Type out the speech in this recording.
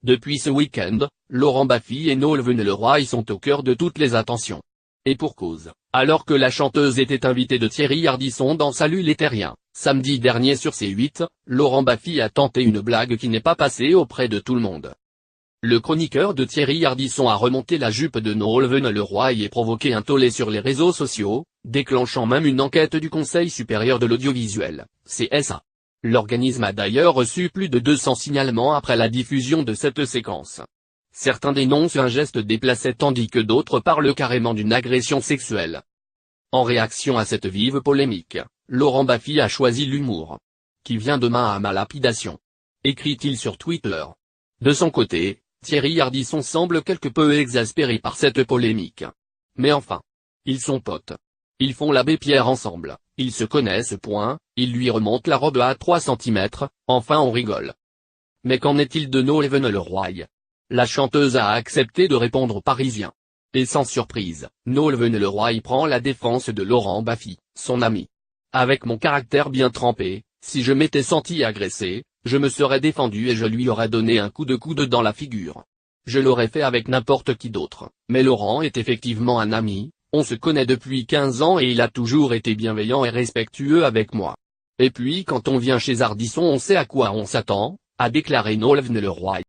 Depuis ce week-end, Laurent Baffy et Noël Venelleroy sont au cœur de toutes les attentions. Et pour cause, alors que la chanteuse était invitée de Thierry Ardisson dans Salut les Terriens, samedi dernier sur C8, Laurent Baffy a tenté une blague qui n'est pas passée auprès de tout le monde. Le chroniqueur de Thierry Ardisson a remonté la jupe de Noël Venelleroy et provoqué un tollé sur les réseaux sociaux, déclenchant même une enquête du Conseil supérieur de l'audiovisuel, CSA. L'organisme a d'ailleurs reçu plus de 200 signalements après la diffusion de cette séquence. Certains dénoncent un geste déplacé tandis que d'autres parlent carrément d'une agression sexuelle. En réaction à cette vive polémique, Laurent Baffy a choisi l'humour. Qui vient demain à ma lapidation, écrit-il sur Twitter. De son côté, Thierry Ardisson semble quelque peu exaspéré par cette polémique. Mais enfin, ils sont potes. Ils font l'abbé Pierre ensemble, ils se connaissent point, il lui remonte la robe à 3 cm, enfin on rigole. Mais qu'en est-il de Noël Venelleroy? La chanteuse a accepté de répondre aux Parisiens. Et sans surprise, Noël Venelleroy prend la défense de Laurent Baffy, son ami. Avec mon caractère bien trempé, si je m'étais senti agressé, je me serais défendu et je lui aurais donné un coup de coude dans la figure. Je l'aurais fait avec n'importe qui d'autre, mais Laurent est effectivement un ami, on se connaît depuis 15 ans et il a toujours été bienveillant et respectueux avec moi. Et puis quand on vient chez Ardisson on sait à quoi on s'attend, a déclaré Noël Venelleroy.